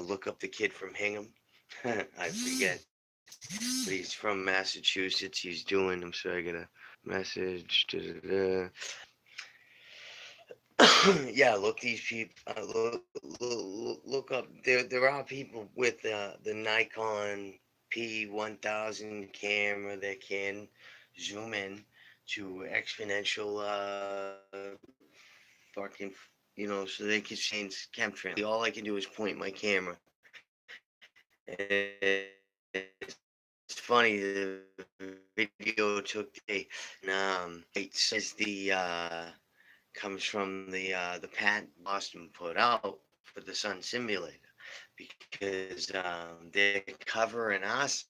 Look up the kid from Hingham. I forget, but he's from Massachusetts. He's doing. I'm sorry, I got a message. Yeah, look these people. Look up. There are people with the Nikon P1000 camera that can zoom in to exponential fucking, so they can see chemtrails. All I can do is point my camera. And it's funny, the video took today, and it says comes from the patent Boston put out for the sun simulator, because they're covering us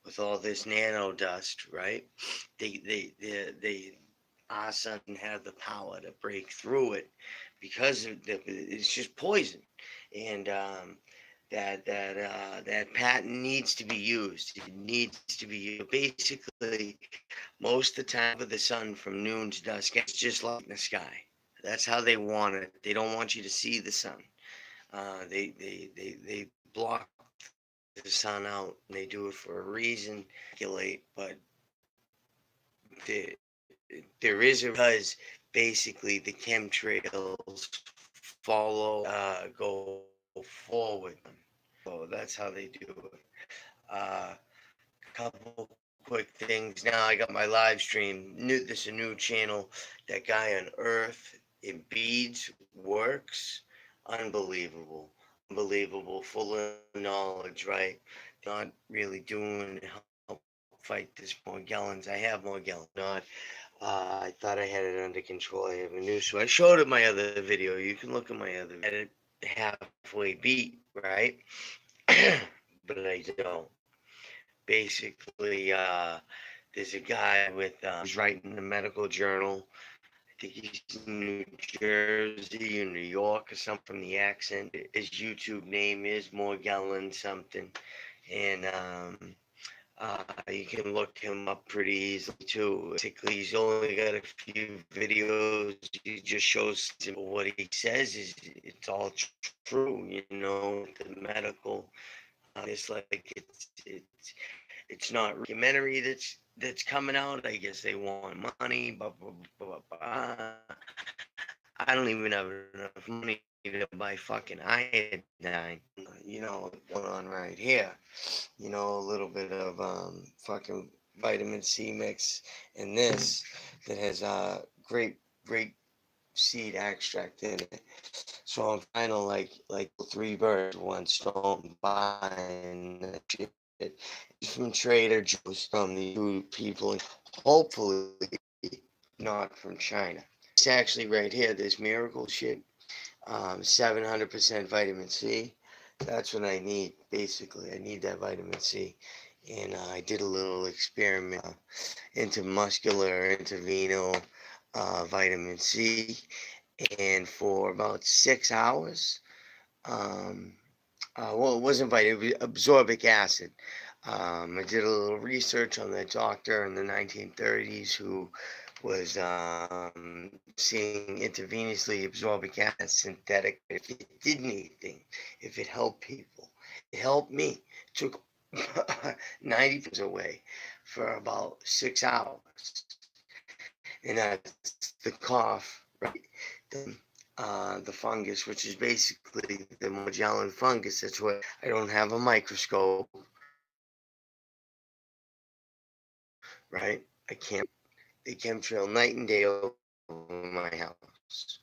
with all this nano dust, right? Our sun have the power to break through it because it's just poison, and that patent needs to be used. It needs to be used. Basically, most of the time with the sun from noon to dusk, it's just like in the sky. That's how they want it. They don't want you to see the sun. They block the sun out. And they do it for a reason. But there, there is a because basically the chemtrails follow, go forward. So that's how they do it. Couple quick things. Now I got my live stream. This is a new channel. That guy on Earth in beads works. Unbelievable. Unbelievable. Full of knowledge, right? Not really doing help fight this Morgellons. I have Morgellons. Not. I thought I had it under control. I have a new. So I showed it my other video. You can look at my other. At it halfway beat, right? But I don't. Basically, there's a guy who's writing a medical journal. I think he's in New Jersey or New York or something from the accent. His YouTube name is Morgellon something. And you can look him up pretty easily too. Basically, he's only got a few videos. He just shows what he says is it's all true, the medical. It's like it's not documentary that's coming out. I guess they want money, but I don't even have enough money to buy fucking iodine. Going on right here. A little bit of fucking vitamin C mix in this that has grape seed extract in it. So I'm kind of like three birds, one stone, buying that shit. It's from Trader Joe's, from the two people, and hopefully not from China. It's actually right here. This miracle shit, 700% vitamin C. That's what I need. Basically, I need that vitamin C. And I did a little experiment into muscular, intervenal vitamin C, and for about 6 hours, well, it wasn't vitamin, it was absorbic acid. I did a little research on the doctor in the 1930s who was seeing intravenously absorbic acid synthetic. If it did anything, if it helped people, it helped me. It took 90% away for about 6 hours. And that's the cough, right? The fungus, which is basically the Magellan fungus. That's what I don't have a microscope, right? I can't. They chemtrail night and day over my house.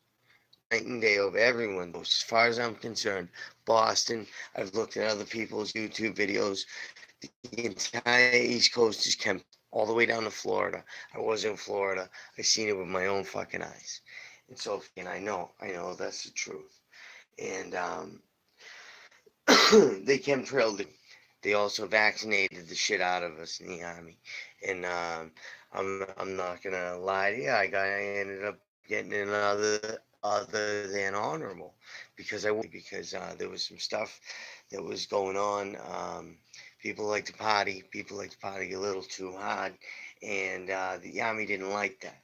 Night and day over everyone. As far as I'm concerned, Boston. I've looked at other people's YouTube videos. The entire East Coast is chem, all the way down to Florida. I was in Florida. I seen it with my own fucking eyes. And I know that's the truth. And they chemtrailed it. They also vaccinated the shit out of us in the army. And I'm not gonna lie to you. I ended up getting other than honorable because there was some stuff that was going on. People like to party. People like to party a little too hard, and the army didn't like that.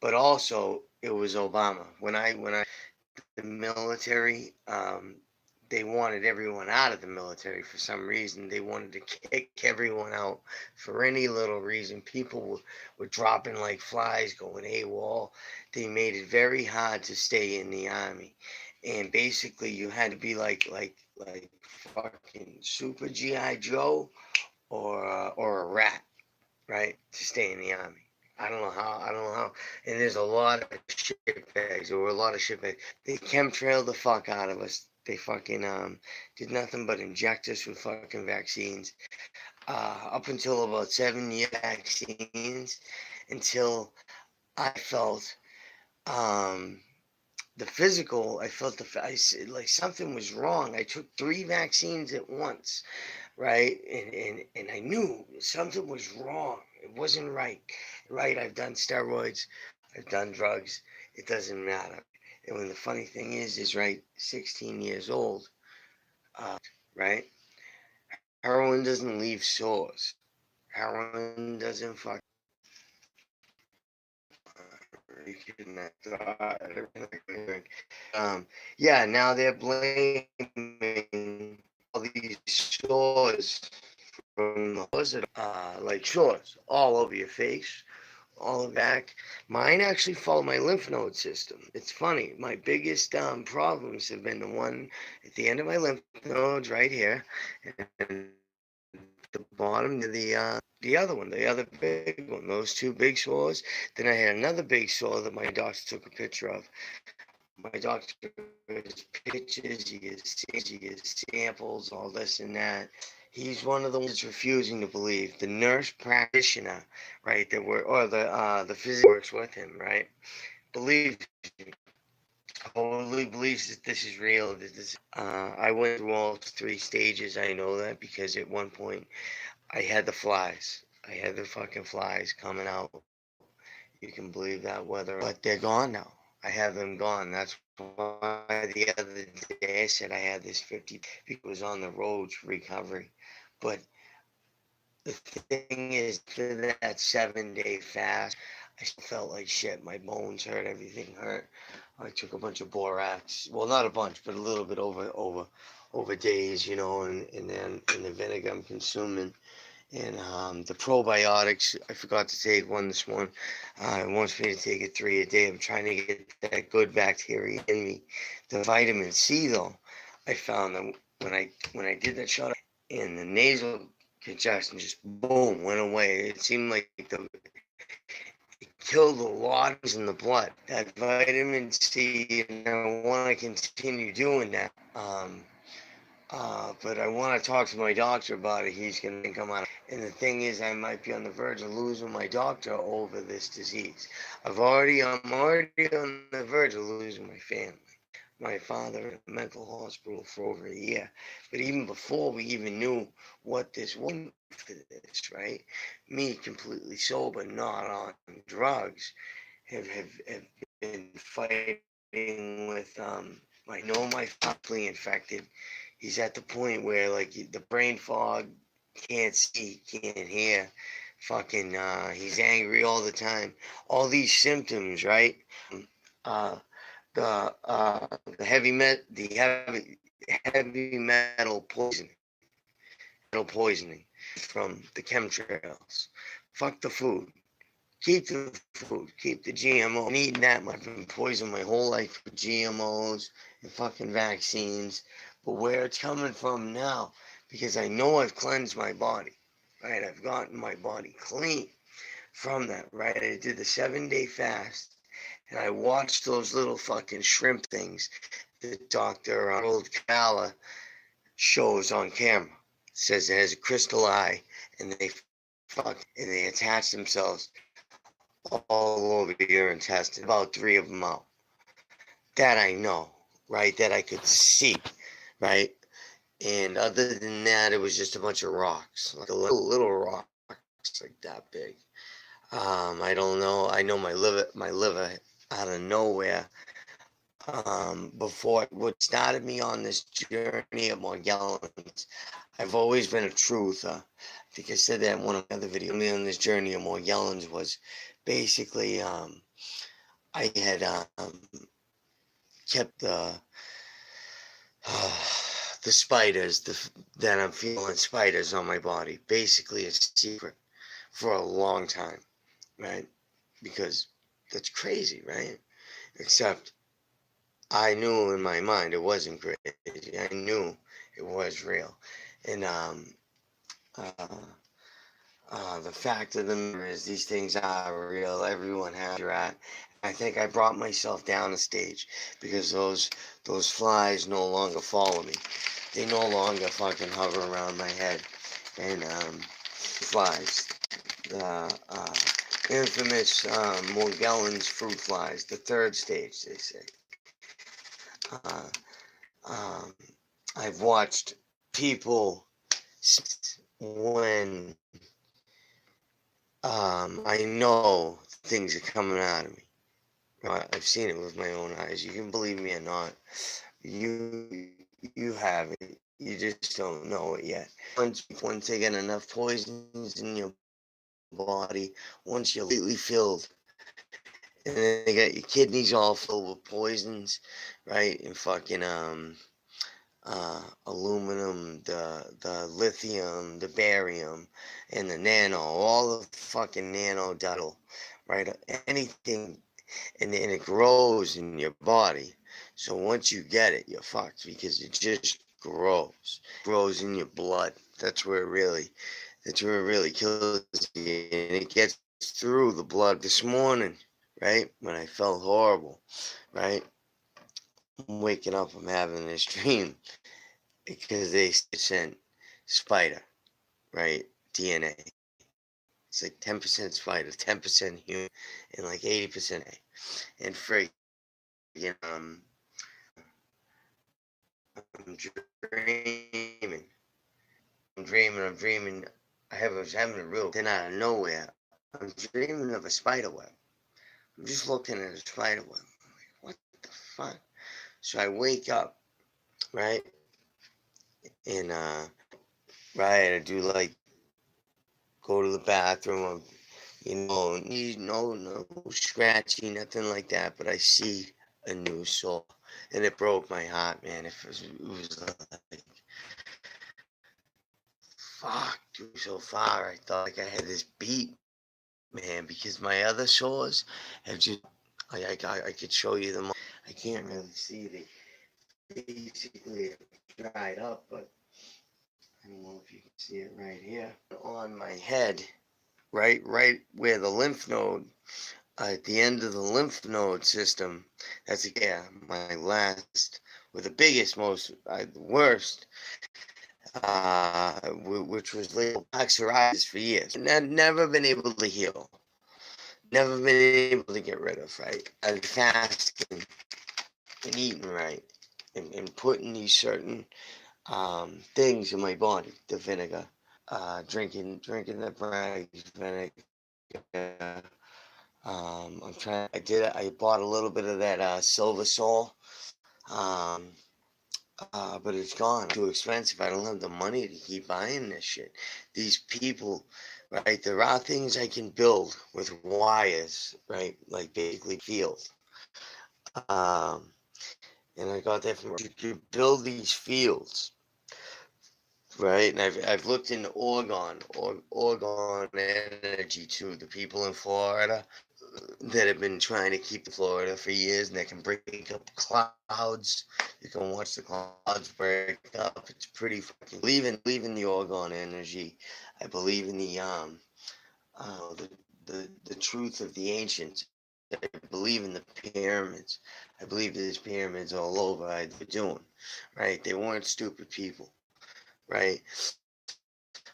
But also, it was Obama. When I the military, they wanted everyone out of the military for some reason. They wanted to kick everyone out for any little reason. People were dropping like flies, going AWOL. They made it very hard to stay in the army, and basically you had to be like fucking super GI Joe or a rat, right, to stay in the army. I don't know how. I don't know how. And there's a lot of shitbags. There were a lot of shitbags. They chemtrailed the fuck out of us. They fucking did nothing but inject us with fucking vaccines. Up until about 7 year vaccines, until I felt um the physical. I felt like something was wrong. I took 3 vaccines at once, right? And I knew something was wrong. It wasn't right. Right? I've done steroids, I've done drugs. It doesn't matter. And when the funny thing is right, 16 years old, right? Heroin doesn't leave sores. Heroin doesn't fuck. Yeah, now they're blaming all these sores from the blizzard, like sores all over your face, all back. Mine actually follow my lymph node system. It's funny. My biggest problems have been the one at the end of my lymph nodes right here, and the bottom of the other one, the other big one. Those 2 big sores. Then I had another big sore that my doctor took a picture of. My doctor has pictures, he has samples, all this and that. He's one of the ones that's refusing to believe. The nurse practitioner, right, or the physician works with him, right, believes, totally believes that this is real. I went through all 3 stages. I know that because at one point I had the flies. I had the fucking flies coming out. You can believe that weather, but they're gone now. I have them gone. That's why the other day I said I had this 50 because was on the road to recovery. But the thing is, for that 7 day fast, I still felt like shit. My bones hurt, everything hurt. I took a bunch of borax. Well, not a bunch, but a little bit over days, and then in the vinegar I'm consuming. And the probiotics, I forgot to take one this morning. It wants me to take it 3 a day. I'm trying to get that good bacteria in me. The vitamin C, though, I found that when I did that shot, and the nasal congestion just boom went away. It seemed like it killed a lot in the blood. That vitamin C, and I want to continue doing that. But I want to talk to my doctor about it. He's going to come out. And the thing is, I might be on the verge of losing my doctor over this disease. I'm already on the verge of losing my family. My father in a mental hospital for over a year. But even before we even knew what this was for this, right? Me completely sober, not on drugs, have been fighting with I know my father's infected. He's at the point where like the brain fog, can't see, can't hear, fucking he's angry all the time. All these symptoms, right? Uh the heavy metal poisoning from the chemtrails. Fuck the food. Keep the food. Keep the GMO. I'm eating that much. I've been poisoned my whole life with GMOs and fucking vaccines. But where it's coming from now, because I know I've cleansed my body, right? I've gotten my body clean from that, right? I did the 7 day fast, and I watched those little fucking shrimp things that Dr. Harold Kala shows on camera. It says it has a crystal eye, and they attach themselves all over your intestine. About 3 of them out. That I know, right? That I could see, right? And other than that, it was just a bunch of rocks, like a little rocks, like that big. I don't know. I know my liver out of nowhere. Before what started me on this journey of Morgellons, I've always been a truther. I think I said that in one of the other videos. Me on this journey of Morgellons was basically I had kept the the spiders, that I'm feeling spiders on my body. Basically, a secret for a long time, right? Because that's crazy, right? Except I knew in my mind it wasn't crazy. I knew it was real. And uh, the fact of the matter is, these things are real. Everyone has your at. I think I brought myself down a stage because those flies no longer follow me. They no longer fucking hover around my head. And flies, the infamous Morgellons fruit flies, the third stage, they say. Uh, um, I've watched people when I know things are coming out of me. I've seen it with my own eyes. You can believe me or not. You have it. You just don't know it yet. Once they get enough poisons in your body, once you're completely filled, and then they got your kidneys all filled with poisons, right? And fucking aluminum, the lithium, the barium, and the nano, all the fucking nano duddle, right? Anything, and it grows in your body. So once you get it, you're fucked because it just grows in your blood. That's where it really kills you, and it gets through the blood. This morning, right, when I felt horrible, right, I'm waking up, I'm having this dream because they sent spider, right, DNA. It's like 10% spider, 10% human, and like 80% A. And freaking, I'm dreaming. I'm dreaming. Was having a real, then out of nowhere, I'm dreaming of a spider web. I'm just looking at a spider web. I'm like, what the fuck? So I wake up, right? And, right, I do like go to the bathroom, no scratchy, nothing like that, but I see a new sore. And it broke my heart, man. It was like, fuck, dude, so far. I thought like I had this beat, man, because my other sores have just, I could show you them. I can't really see. They basically dried up, but I don't know if you can see it right here. On my head, right where the lymph node, at the end of the lymph node system, that's, yeah, my last, with the biggest, most, the worst, which was labeled plaque psoriasis for years. Never been able to heal. Never been able to get rid of, right? I've been fasting and eating right, and putting these certain things in my body, the vinegar, drinking the brag vinegar. I bought a little bit of that silver soul, um, but it's gone. Too expensive. I don't have the money to keep buying this shit. These people, right? There are things I can build with wires, right? Like basically fields. Um, and I got that from, you could build these fields, right? And I've looked into Oregon energy too. The people in Florida that have been trying to keep Florida for years, and that can break up clouds. You can watch the clouds break up. It's pretty fucking. Believe in the Oregon energy. I believe in the truth of the ancients. I believe in the pyramids. I believe there's pyramids all over. They're doing, right? They weren't stupid people, right?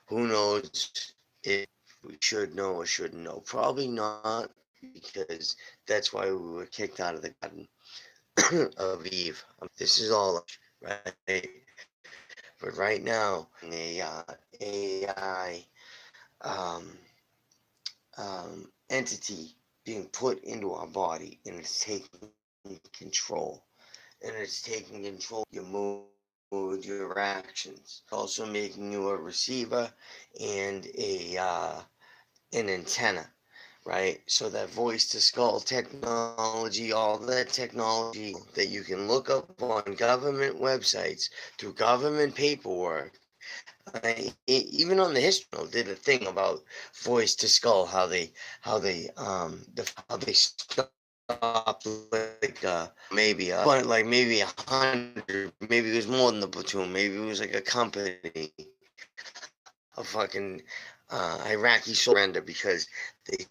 Who knows if we should know or shouldn't know? Probably not, because that's why we were kicked out of the garden of Eve. This is all right, but right now, the AI um, entity being put into our body, and it's taking control, and it's taking control of your mood, your actions, also making you a receiver and an antenna, right? So that voice to skull technology, all that technology that you can look up on government websites through government paperwork. Even on the History Channel did a thing about voice to skull, how they stopped like maybe 100, maybe it was more than the platoon, maybe it was like a company of fucking Iraqi surrender because they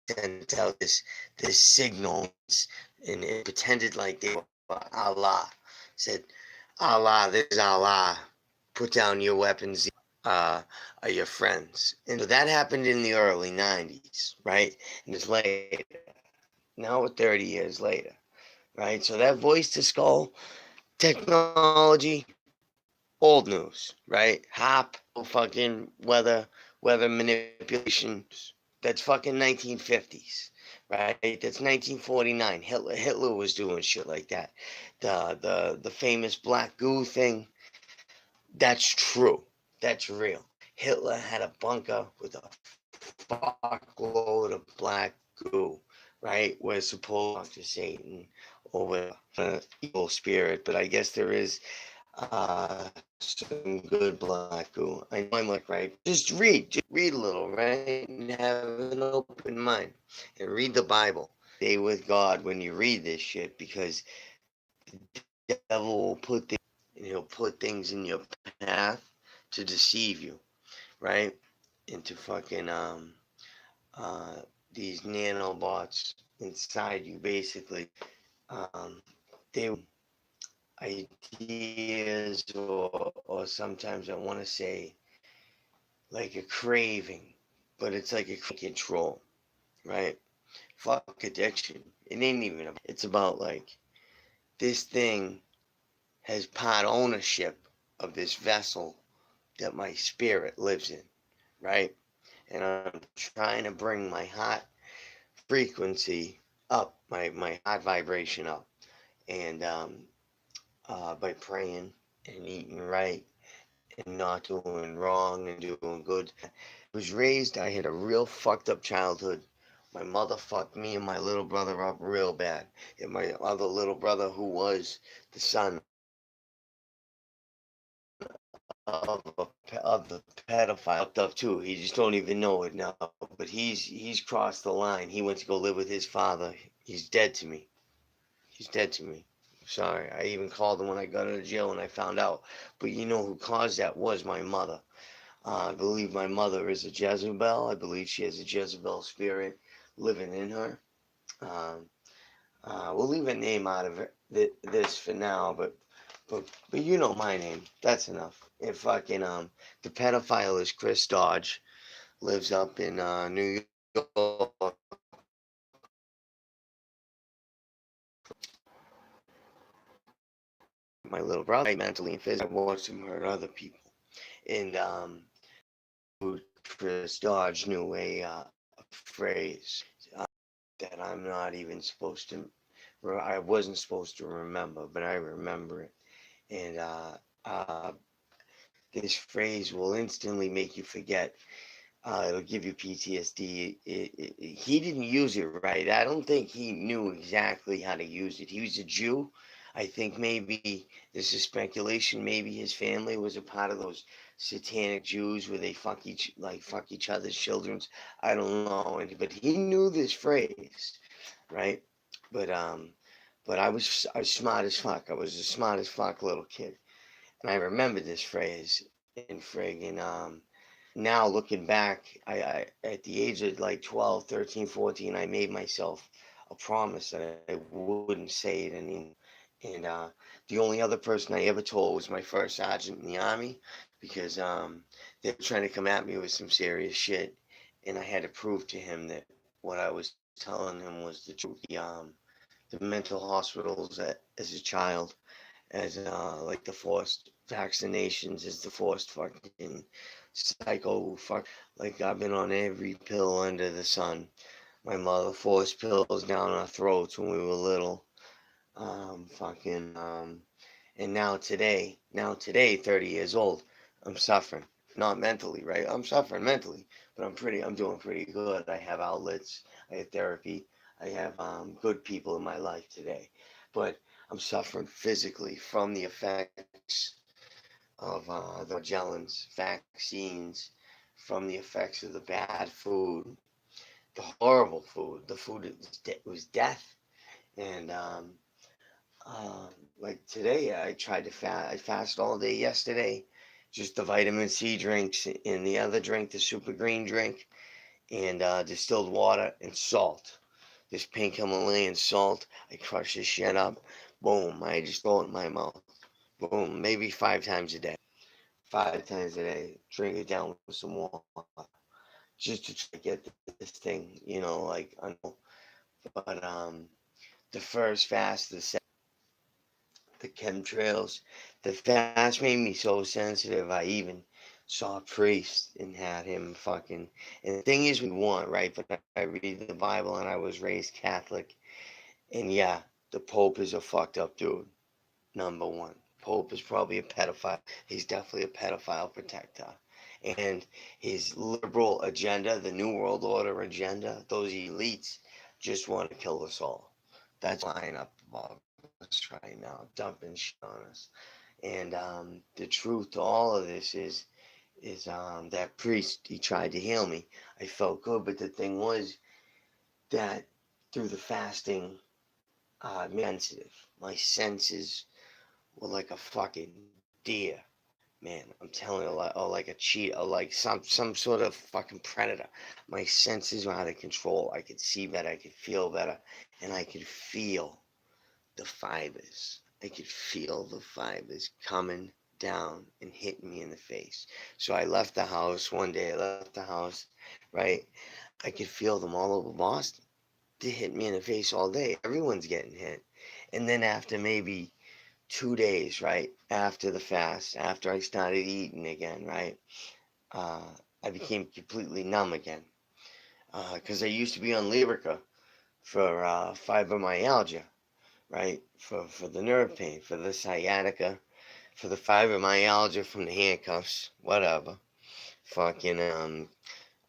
sent out this signal and pretended like they were Allah. Said, Allah, this is Allah. Put down your weapons. Are your friends. And so that happened in the early 90s, right? And it's later. Now we're 30 years later, right? So that voice to skull technology, old news, right? Hop, fucking weather manipulations. That's fucking 1950s, right? That's 1949. Hitler was doing shit like that. The famous black goo thing. That's true. That's real. Hitler had a bunker with a fuckload of black goo, right? We're supposed to Satan or with evil spirit, but I guess there is some good black goo. I know I'm like, right? Just read a little, right? And have an open mind and read the Bible. Stay with God when you read this shit because the devil will put things and he'll put things in your path to deceive you, right? Into fucking uh these nanobots inside you basically. They ideas or sometimes I want to say like a craving, but it's like a control, right? Fuck addiction. It ain't even about, it's about like this thing has part ownership of this vessel that my spirit lives in, right? And I'm trying to bring my heart frequency up, my heart vibration up, and by praying and eating right and not doing wrong and doing good. I was raised, I had a real fucked up childhood. My mother fucked me and my little brother up real bad. And my other little brother, who was the son of the pedophile, fucked up too. He just don't even know it now. But he's crossed the line. He went to go live with his father. He's dead to me. He's dead to me. Sorry. I even called him when I got out of jail and I found out. But you know who caused that was my mother. I believe my mother is a Jezebel. I believe she has a Jezebel spirit living in her. Um, we'll leave a name out of this for now, but you know my name. That's enough. And fucking the pedophile is Chris Dodge. Lives up in New York. My little brother, mentally and physically, I watched him hurt other people. And Chris Dodge knew a phrase that I'm not even supposed to. I wasn't supposed to remember, but I remember it. And this phrase will instantly make you forget. It'll give you PTSD. He didn't use it right. I don't think he knew exactly how to use it. He was a Jew. I think maybe this is speculation. Maybe his family was a part of those satanic Jews where they fuck each other's children's. I don't know. But he knew this phrase, right? But I was smart as fuck. I was a smart as fuck little kid, and I remember this phrase in friggin' now looking back, I at the age of like 12, 13, 14, I made myself a promise that I wouldn't say it anymore. And the only other person I ever told was my first sergeant in the army because they were trying to come at me with some serious shit, and I had to prove to him that what I was telling him was the truth. The mental hospitals as a child, as like the forced vaccinations, as the forced fucking psycho fuck. Like I've been on every pill under the sun. My mother forced pills down our throats when we were little. Fucking and now today, 30 years old, I'm suffering. not mentally, right? I'm suffering mentally, but I'm doing pretty good. I have outlets, I have therapy, I have good people in my life today, but I'm suffering physically from the effects of the Magellans vaccines, from the effects of the bad food, the horrible food, the food that was death, and like today, I tried to fast. I fasted all day yesterday, just the vitamin C drinks and the other drink, the super green drink, and distilled water and salt. This pink Himalayan salt. I crush this shit up. Boom! I just throw it in my mouth. Boom! Maybe 5 times a day. 5 times a day. Drink it down with some water, just to try to get this thing, like I know. But the first fast, the chemtrails. The fast made me so sensitive. I even saw a priest and had him fucking. And the thing is, we want, right? But I read the Bible and I was raised Catholic. And yeah, the Pope is a fucked up dude. Number one. Pope is probably a pedophile. He's definitely a pedophile protector. And his liberal agenda, the New World Order agenda, those elites just want to kill us all. That's lying up above us right now, dumping shit on us. And the truth to all of this is that priest, he tried to heal me. I felt good, but the thing was that through the fasting, sensitive. My senses were like a fucking deer. Man, I'm telling you, like a cheetah, like some sort of fucking predator. My senses were out of control. I could see better, I could feel better, and I could feel the fibers. I could feel the fibers coming down and hitting me in the face. So I left the house one day. I left the house, right? I could feel them all over Boston. They hit me in the face all day. Everyone's getting hit. And then after maybe 2 days, right? After the fast, after I started eating again, right? Uh, I became completely numb again. Because I used to be on Lyrica for fibromyalgia, right? For the nerve pain, for the sciatica, for the fibromyalgia from the handcuffs, whatever. Fucking,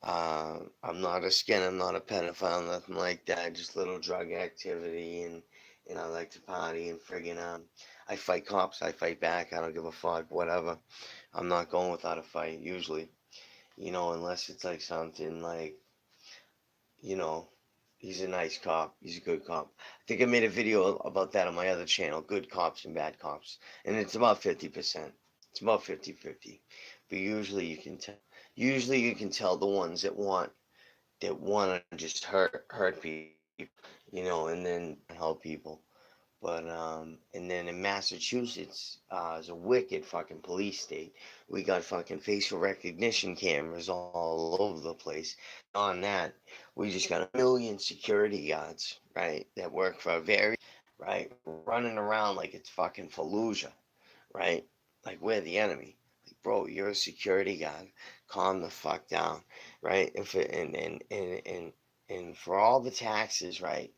I'm not a skin, I'm not a pedophile, nothing like that. Just little drug activity, and I like to party and friggin', I fight cops, I fight back, I don't give a fuck, whatever. I'm not going without a fight, usually, unless it's like something like, you know, he's a nice cop. He's a good cop. I think I made a video about that on my other channel, good cops and bad cops. And it's about 50%. It's about 50-50. But usually you can tell the ones that want to just hurt people, and then help people. But and then in Massachusetts, is a wicked fucking police state. We got fucking facial recognition cameras all over the place. On that, we just got a million security guards, right, that work for a right, running around like it's fucking Fallujah, right? Like we're the enemy. Like, bro, you're a security guard. Calm the fuck down, right? And for all the taxes, right?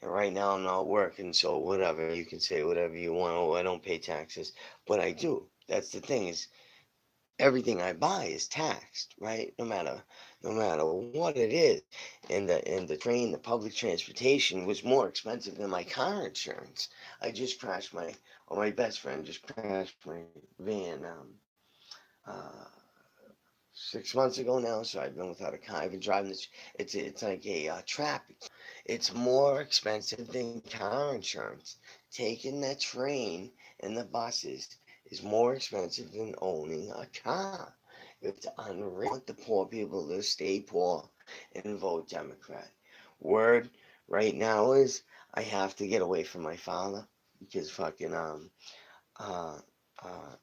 And right now I'm not working, so whatever, you can say whatever you want. Oh, I don't pay taxes, but I do. That's the thing is everything I buy is taxed, right? No matter what it is. And the train, the public transportation was more expensive than my car insurance. I just crashed my best friend just crashed my van uh 6 months ago now, so I've been without a car. I've been driving this. It's like a trap. It's more expensive than car insurance. Taking the train and the buses is more expensive than owning a car. It's unreal. I want the poor people to stay poor and vote Democrat. Word right now is I have to get away from my father because fucking uh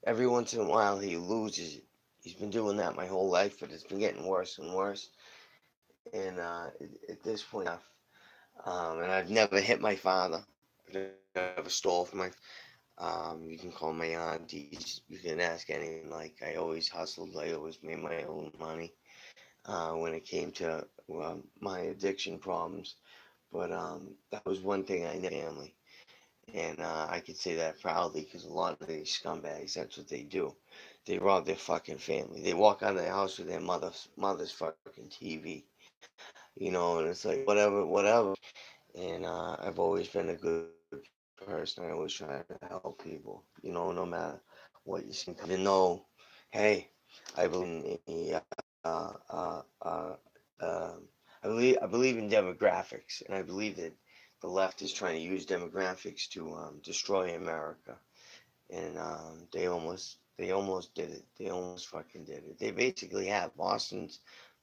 every once in a while he loses it. He's been doing that my whole life, but it's been getting worse and worse. And at this point, and I've never hit my father. I've never stole from my. You can call my aunties. You can ask anyone. Like I always hustled. I always made my own money. When it came to my addiction problems, but that was one thing I never family. And I can say that proudly because a lot of these scumbags, that's what they do. They rob their fucking family. They walk out of their house with their mother's fucking TV. And it's like whatever. And I've always been a good person. I always try to help people. No matter what you see. Even though, hey, I believe uh, I believe in demographics, and I believe that the left is trying to use demographics to destroy America, and they almost did it. They almost fucking did it. They basically have Boston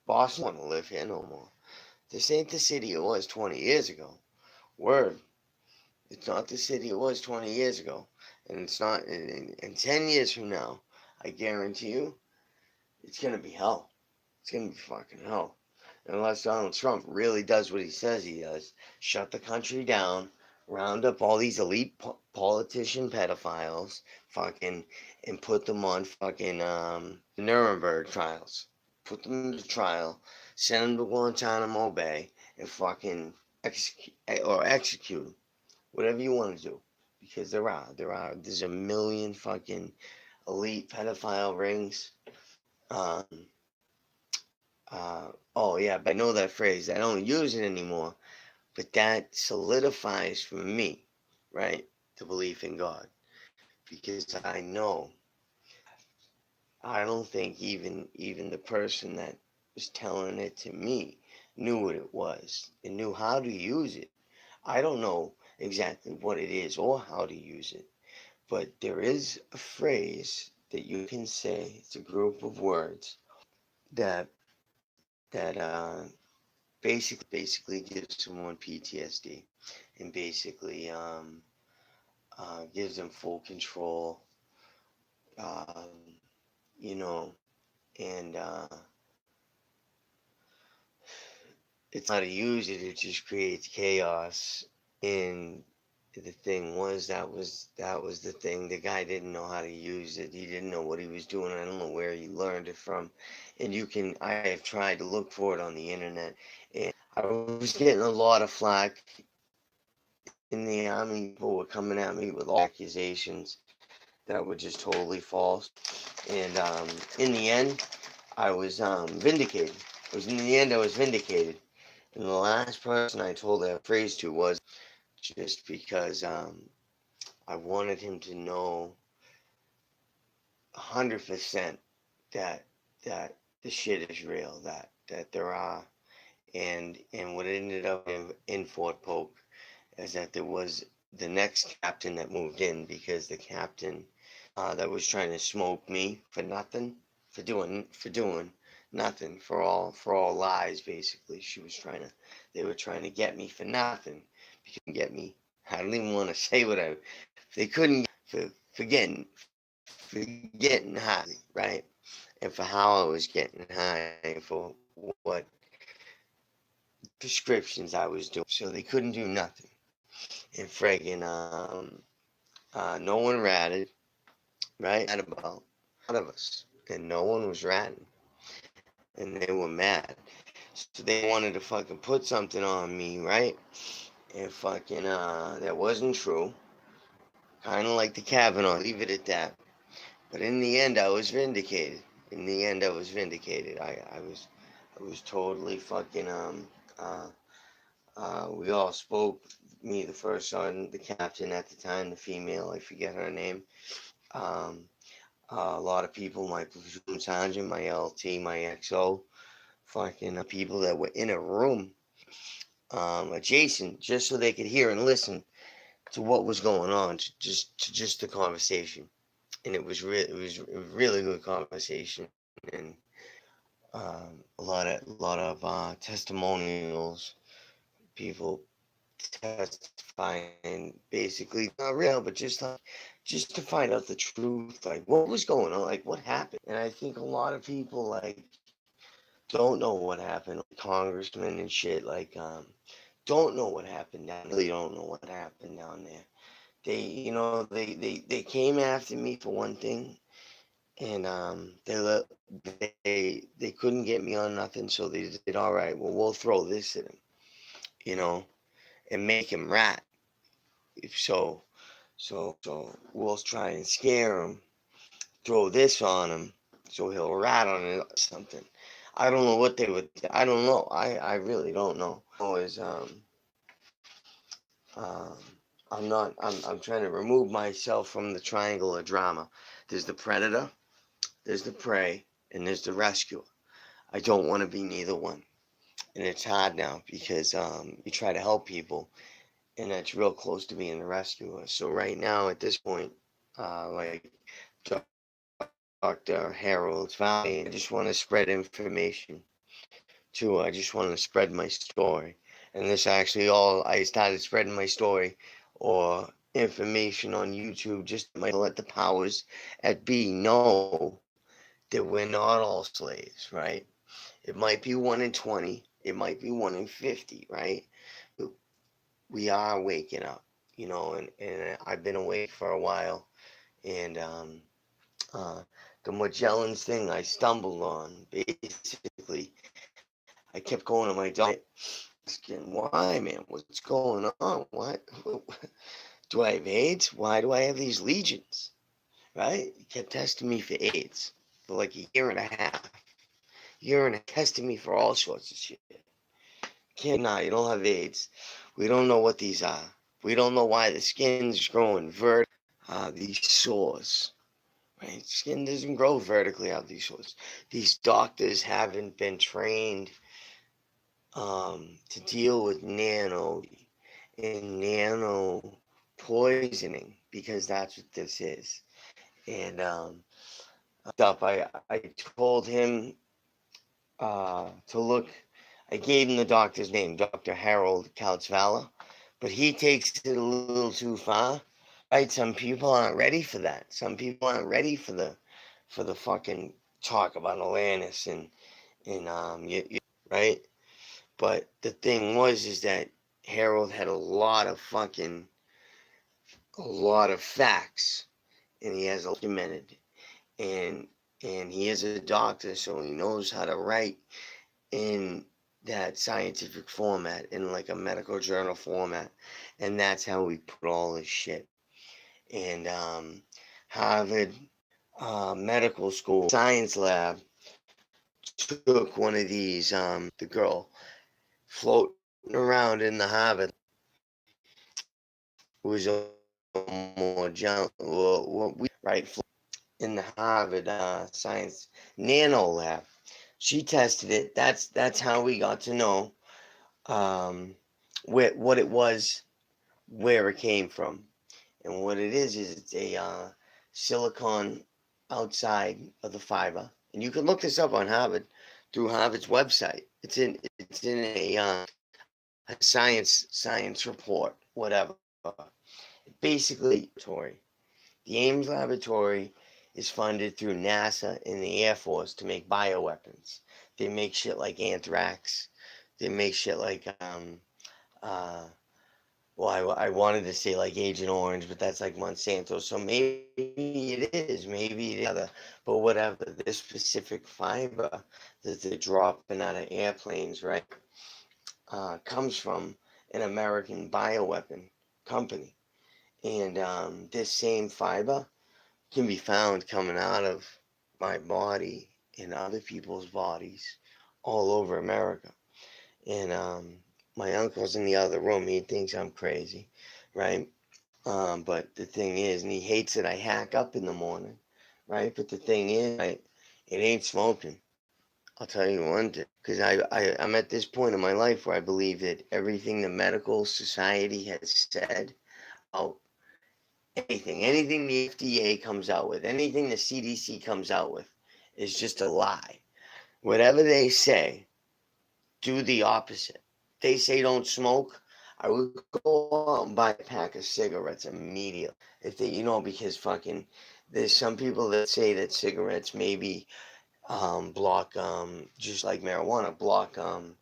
want to live here no more. This ain't the city it was 20 years ago. Word, it's not the city it was 20 years ago, and it's not in 10 years from now. I guarantee you, it's gonna be hell. It's gonna be fucking hell. Unless Donald Trump really does what he says he does, shut the country down, round up all these elite politician pedophiles, fucking, and put them on fucking Nuremberg trials. Put them to trial, send them to Guantanamo Bay, and fucking execute them. Whatever you want to do, because there's a million fucking elite pedophile rings. Um, oh yeah, but I know that phrase. I don't use it anymore, but that solidifies for me, right, the belief in God, because I know. I don't think even the person that was telling it to me knew what it was and knew how to use it. I don't know exactly what it is or how to use it, but there is a phrase that you can say. It's a group of words that that basically gives someone PTSD and basically gives them full control, um, you know, and it's not how to use it. It just creates chaos. And the thing was that was the thing. The guy didn't know how to use it. He didn't know what he was doing. I don't know where he learned it from. And I have tried to look for it on the internet, and I was getting a lot of flack in the army. People were coming at me with accusations that were just totally false. And in the end, I was vindicated. In the end, I was vindicated. And the last person I told that phrase to was just because I wanted him to know 100% that that the shit is real, that there are, and what ended up in Fort Polk is that there was the next captain that moved in, because the captain that was trying to smoke me for nothing, for doing nothing, for all lies. Basically, they were trying to get me for nothing. Get me. I don't even want to say what I. They couldn't for getting high, right? And for how I was getting high, for what prescriptions I was doing. So they couldn't do nothing. And friggin' no one ratted, right? Mad about a lot of us, and no one was ratting, and they were mad. So they wanted to fucking put something on me, right? And fucking that wasn't true. Kind of like the Kavanaugh. Leave it at that. But in the end, I was vindicated. In the end, I was vindicated. I was totally fucking uh we all spoke. Me, the first sergeant, the captain at the time, the female, I forget her name. Um, a lot of people, my platoon sergeant, my LT, my XO, fucking people that were in a room adjacent, just so they could hear and listen to what was going on, to just the conversation. And it was a really good conversation, and a lot of testimonials, people testifying, basically not real, but just to find out the truth, like what was going on, like what happened. And I think a lot of people like don't know what happened, like congressmen and shit, like don't know what happened down. Really don't know what happened down there. They came after me for one thing, and they couldn't get me on nothing, so they did, all right, well, we'll throw this at him, you know, and make him rat. If so. So we'll try and scare him, throw this on him, so he'll rat on it or something. I don't know what they would. I don't know. I really don't know. Is um, I'm trying to remove myself from the triangle of drama. There's the predator, there's the prey, and there's the rescuer. I don't want to be neither one, and it's hard now because you try to help people, and that's real close to being the rescuer. So right now, at this point, like Dr. Harold's Valley, I just want to spread information too. I just want to spread my story, and this actually all I started spreading my story or information on YouTube just to let the powers at be know that we're not all slaves, right? It might be 1 in 20, it might be 1 in 50, right? But we are waking up, and I've been awake for a while, and uh, the Magellan's thing I stumbled on. Basically, I kept going to my doctor, asking, why, man? What's going on? What? Do I have AIDS? Why do I have these legions? Right? He kept testing me for AIDS for like a year and a half. Year and a testing me for all sorts of shit. Can't nah, you don't have AIDS. We don't know what these are. We don't know why the skin's growing these sores. Right? Skin doesn't grow vertically out these sores. These doctors haven't been trained to deal with nano and nano poisoning because that's what this is. And stuff I told him to look. I gave him the doctor's name, Dr. Harold Kautzvala, but he takes it a little too far. Right? Some people aren't ready for that. Some people aren't ready for the fucking talk about Atlantis and right. But the thing was is that Harold had a lot of facts, and he has documented, and and he is a doctor, so he knows how to write in that scientific format, in like a medical journal format, and that's how we put all this shit. And Harvard Medical School science lab took one of these, the girl floating around in the Harvard was a more gentle, what we right in the Harvard science nano lab. She tested it. That's how we got to know what it was, where it came from, and what it is it's a silicon outside of the fiber. And you can look this up on Harvard through Harvard's website. It's in a science report, whatever. Basically, the Ames Laboratory is funded through NASA and the Air Force to make bioweapons. They make shit like anthrax. They make shit like uh, well, I wanted to say like Agent Orange, but that's like Monsanto. So maybe it is, maybe the other, but whatever. This specific fiber that they're dropping out of airplanes, right, comes from an American bioweapon company, and this same fiber can be found coming out of my body and other people's bodies all over America. And my uncle's in the other room. He thinks I'm crazy, right? But the thing is, and he hates that I hack up in the morning, right? But the thing is, it ain't smoking. I'll tell you one thing, because I'm at this point in my life where I believe that everything the medical society has said about anything the FDA comes out with, anything the CDC comes out with, is just a lie. Whatever they say, do the opposite. They say don't smoke. I would go out and buy a pack of cigarettes immediately. If they, because fucking, there's some people that say that cigarettes maybe block, just like marijuana, block, trying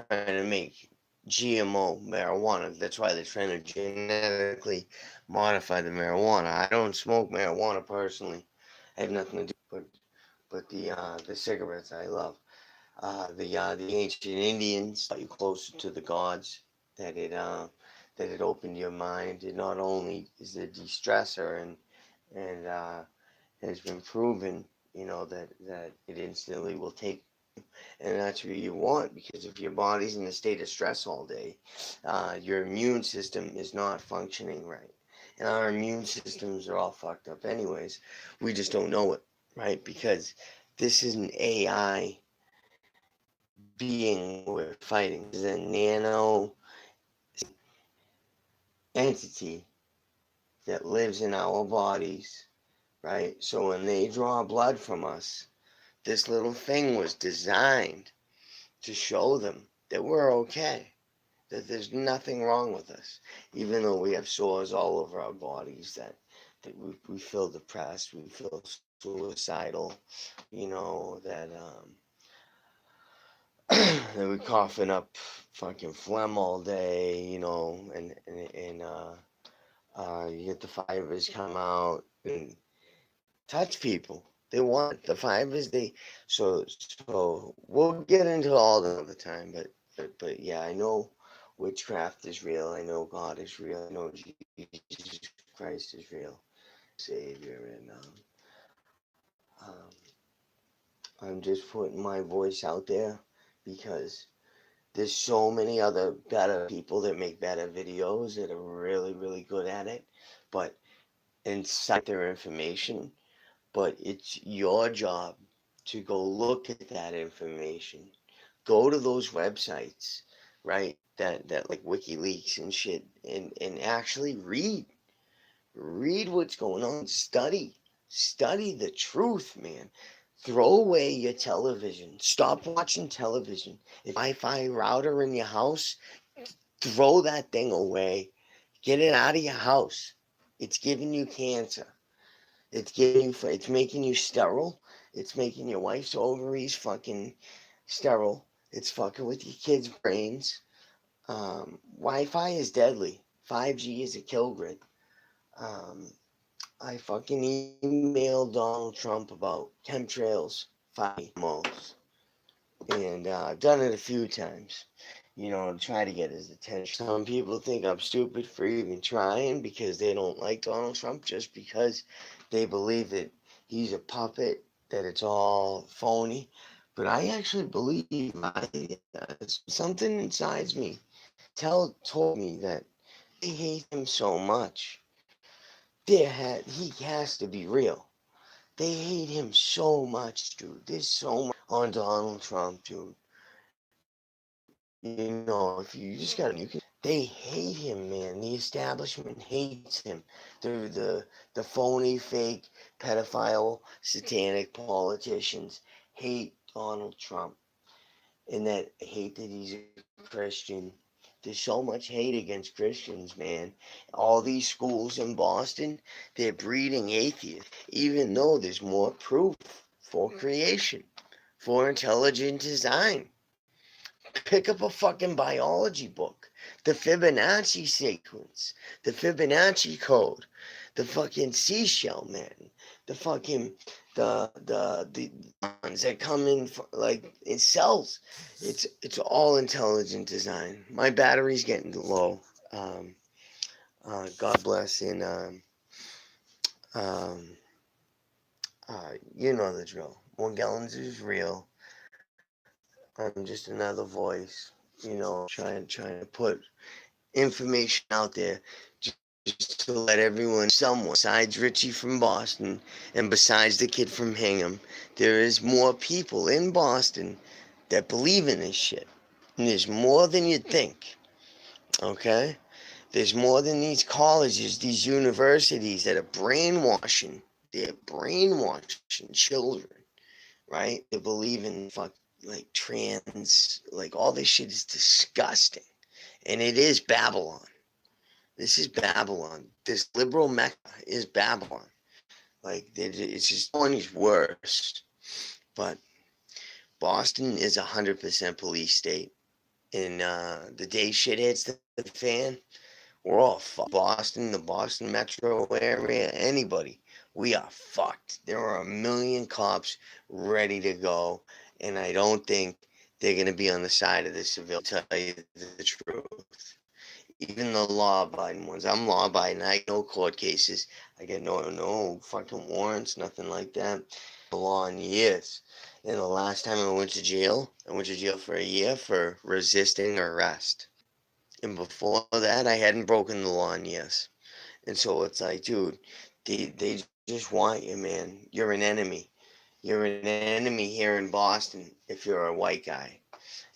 to make GMO marijuana. That's why they're trying to genetically modify the marijuana. I don't smoke marijuana personally. I have nothing to do, but the cigarettes I love. The ancient Indians got you closer to the gods. That that it opened your mind. It not only is a de-stressor and has been proven, that it instantly will take, and that's what you want, because if your body's in a state of stress all day, your immune system is not functioning right. And our immune systems are all fucked up anyways. We just don't know it, right? Because this is an AI being we're fighting. This is a nano entity that lives in our bodies, right? So when they draw blood from us, this little thing was designed to show them that we're okay, that there's nothing wrong with us, even though we have sores all over our bodies, that we feel depressed, we feel suicidal, that we coughing up fucking phlegm all day, and you get the fibers come out and touch people. They want the fibers. So we'll get into all that other time, but yeah, I know witchcraft is real. I know God is real. I know Jesus Christ is real, Savior, and um, I'm just putting my voice out there because there's so many other better people that make better videos that are really, really good at it, but and cite their information. But it's your job to go look at that information. Go to those websites, right? That like WikiLeaks and shit, and actually read what's going on. Study the truth, man. Throw away your television. Stop watching television. If Wi-Fi router in your house, throw that thing away. Get it out of your house. It's giving you cancer. It's making you sterile. It's making your wife's ovaries fucking sterile. It's fucking with your kids' brains. Wi-Fi is deadly. 5G is a kill grid. Um, I fucking emailed Donald Trump about chemtrails, 5G, and I've done it a few times, to try to get his attention. Some people think I'm stupid for even trying because they don't like Donald Trump, just because they believe that he's a puppet, that it's all phony. But I actually believe something inside me told me that they hate him so much. He has to be real. They hate him so much, dude. There's so much on Donald Trump, dude. If you just got they hate him, man. The establishment hates him. The phony, fake, pedophile, satanic politicians hate Donald Trump, and that hate that he's a Christian. There's so much hate against Christians, man. All these schools in Boston, they're breeding atheists, even though there's more proof for creation, for intelligent design. Pick up a fucking biology book. The Fibonacci sequence, the Fibonacci code, the fucking seashell man, the fucking the ones that come in like in cells. It's all intelligent design. My battery's getting low. Um, God bless, and um, you know the drill. Morgellons is real. I'm just another voice, trying to put information out there just to let everyone, someone besides Richie from Boston and besides the kid from Hingham, there is more people in Boston that believe in this shit. And there's more than you'd think, okay? There's more than these colleges, these universities that are brainwashing. They're brainwashing children, right? They believe in like trans, like all this shit is disgusting. And it is Babylon. This is Babylon. This liberal Mecca is Babylon. Like, it's just one is worse. But Boston is 100% police state. And the day shit hits the fan, we're all fucked. Boston, the Boston metro area, anybody, we are fucked. There are a million cops ready to go. And I don't think they're going to be on the side of the civilian, to tell you the truth. even the law-abiding ones. I'm law-abiding. I get no court cases. I get no fucking warrants, nothing like that. The law in years. And the last time I went to jail for a year for resisting arrest. And before that, I hadn't broken the law in years. And so it's like, dude, they just want you, man. You're an enemy. You're an enemy here in Boston if you're a white guy.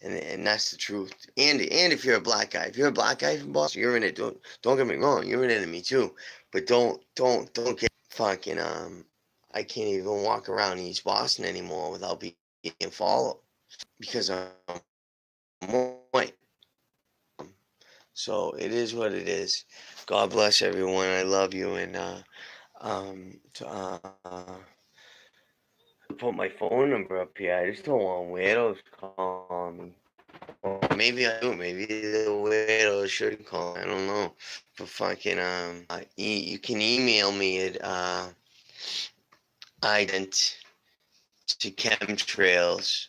And that's the truth. And if you're a black guy, if you're a black guy from Boston, you're in it. Don't get me wrong, you're an enemy too. But don't get fucking I can't even walk around East Boston anymore without being followed because I'm white. So it is what it is. God bless everyone. I love you and to, put my phone number up here. I just don't want weirdos calling me. Or maybe I do. Maybe the weirdos should call. I don't know. But fucking you can email me at ident to chemtrails,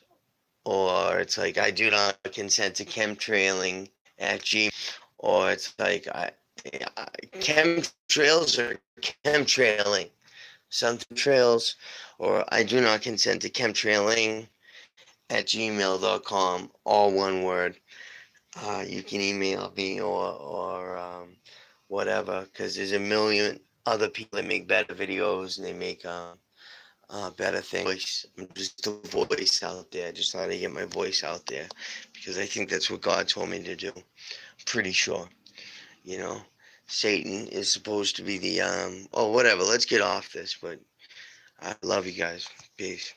or it's like I do not consent to chemtrailing at G, or it's like chemtrails or chemtrailing. Some trails, or I do not consent to chemtrailing at gmail.com, all one word. You can email me or whatever, because there's a million other people that make better videos and they make better things. I'm just a voice out there. I just thought I'd get my voice out there because I think that's what God told me to do. Pretty sure, you know. Satan is supposed to be the oh whatever. Let's get off this, but I love you guys. Peace.